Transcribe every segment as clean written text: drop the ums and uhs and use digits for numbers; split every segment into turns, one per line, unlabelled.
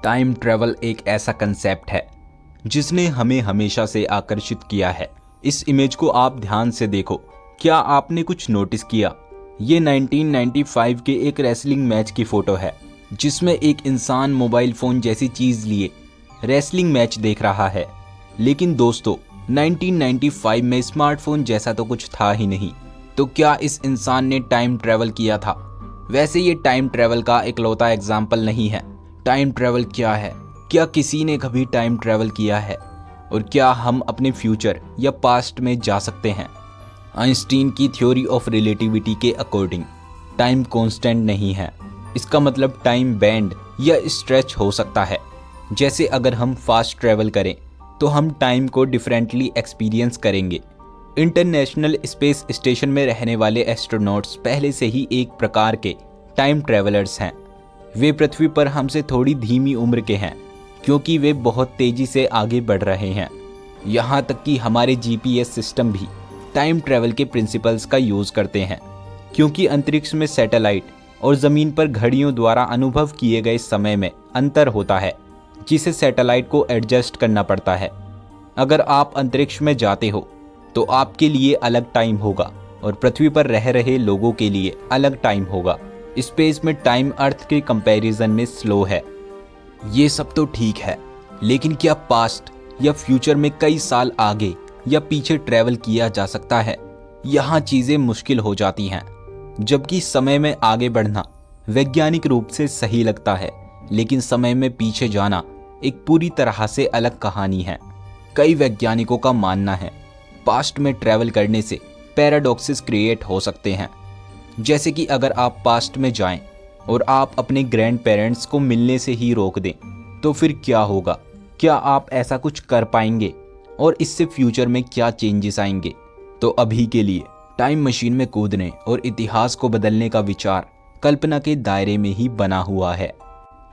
Time travel एक ऐसा concept है जिसने हमें हमेशा से आकर्षित किया है। इस इमेज को आप ध्यान से देखो। क्या आपने कुछ नोटिस किया? ये 1995 के एक रेसलिंग मैच की फोटो है जिसमें एक इंसान मोबाइल फ़ोन जैसी चीज़ लिए रेसलिंग मैच देख रहा है। लेकिन दोस्तों, 1995 में स्मार्टफोन जैसा तो कुछ था ही नहीं। तो क्या इस इंसान ने टाइम ट्रैवल किया था? वैसे ये टाइम ट्रैवल का इकलौता एग्जाम्पल नहीं है। टाइम ट्रैवल क्या है? क्या किसी ने कभी टाइम ट्रैवल किया है? और क्या हम अपने फ्यूचर या पास्ट में जा सकते हैं? आइंस्टीन की थ्योरी ऑफ रिलेटिविटी के अकॉर्डिंग टाइम कांस्टेंट नहीं है। इसका मतलब टाइम बैंड या स्ट्रेच हो सकता है। जैसे अगर हम फास्ट ट्रैवल करें तो हम टाइम को डिफरेंटली एक्सपीरियंस करेंगे। इंटरनेशनल स्पेस स्टेशन में रहने वाले एस्ट्रोनॉट्स पहले से ही एक प्रकार के टाइम ट्रैवलर्स हैं। वे पृथ्वी पर हमसे थोड़ी धीमी उम्र के हैं क्योंकि वे बहुत तेज़ी से आगे बढ़ रहे हैं। यहाँ तक कि हमारे जीपीएस सिस्टम भी टाइम ट्रैवल के प्रिंसिपल्स का यूज़ करते हैं, क्योंकि अंतरिक्ष में सैटेलाइट और ज़मीन पर घड़ियों द्वारा अनुभव किए गए समय में अंतर होता है, जिसे सैटेलाइट को एडजस्ट करना पड़ता है। अगर आप अंतरिक्ष में जाते हो तो आपके लिए अलग टाइम होगा और पृथ्वी पर रह रहे लोगों के लिए अलग टाइम होगा। स्पेस में टाइम अर्थ के कंपैरिजन में स्लो है। ये सब तो ठीक है, लेकिन क्या पास्ट या फ्यूचर में कई साल आगे या पीछे ट्रैवल किया जा सकता है? यहाँ चीज़ें मुश्किल हो जाती हैं। जबकि समय में आगे बढ़ना वैज्ञानिक रूप से सही लगता है, लेकिन समय में पीछे जाना एक पूरी तरह से अलग कहानी है। कई वैज्ञानिकों का मानना है पास्ट में ट्रैवल करने से पैराडॉक्सेस क्रिएट हो सकते हैं। जैसे कि अगर आप पास्ट में जाएं और आप अपने ग्रैंड पेरेंट्स को मिलने से ही रोक दें तो फिर क्या होगा? क्या आप ऐसा कुछ कर पाएंगे? और इससे फ्यूचर में क्या चेंजेस आएंगे? तो अभी के लिए टाइम मशीन में कूदने और इतिहास को बदलने का विचार कल्पना के दायरे में ही बना हुआ है।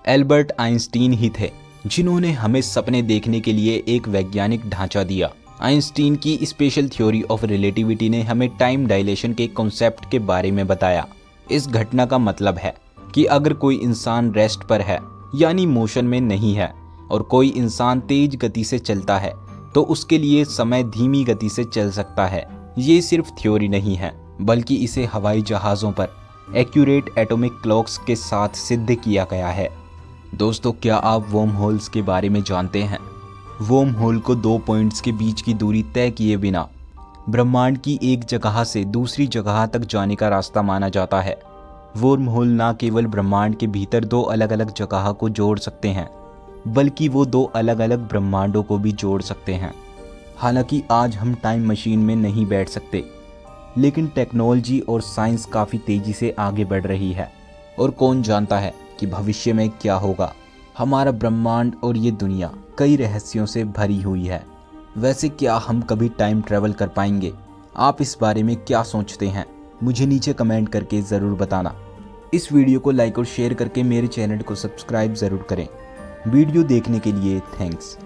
एल्बर्ट आइंस्टीन ही थे जिन्होंने हमें सपने देखने के लिए एक वैज्ञानिक ढांचा दिया। आइंस्टीन की स्पेशल थ्योरी ऑफ रिलेटिविटी ने हमें टाइम डायलेशन के कॉन्सेप्ट के बारे में बताया। इस घटना का मतलब है कि अगर कोई इंसान रेस्ट पर है यानी मोशन में नहीं है और कोई इंसान तेज गति से चलता है तो उसके लिए समय धीमी गति से चल सकता है। ये सिर्फ थ्योरी नहीं है, बल्कि इसे हवाई जहाज़ों पर एक्यूरेट एटॉमिक क्लॉक्स के साथ सिद्ध किया गया है। दोस्तों, क्या आप वर्म होल्स के बारे में जानते हैं? वर्म होल को दो पॉइंट्स के बीच की दूरी तय किए बिना ब्रह्मांड की एक जगह से दूसरी जगह तक जाने का रास्ता माना जाता है। वर्म होल न केवल ब्रह्मांड के भीतर दो अलग अलग जगह को जोड़ सकते हैं, बल्कि वो दो अलग अलग ब्रह्मांडों को भी जोड़ सकते हैं। हालांकि आज हम टाइम मशीन में नहीं बैठ सकते, लेकिन टेक्नोलॉजी और साइंस काफ़ी तेज़ी से आगे बढ़ रही है और कौन जानता है कि भविष्य में क्या होगा। हमारा ब्रह्मांड और ये दुनिया कई रहस्यों से भरी हुई है। वैसे क्या हम कभी टाइम ट्रैवल कर पाएंगे? आप इस बारे में क्या सोचते हैं? मुझे नीचे कमेंट करके ज़रूर बताना। इस वीडियो को लाइक और शेयर करके मेरे चैनल को सब्सक्राइब ज़रूर करें। वीडियो देखने के लिए थैंक्स।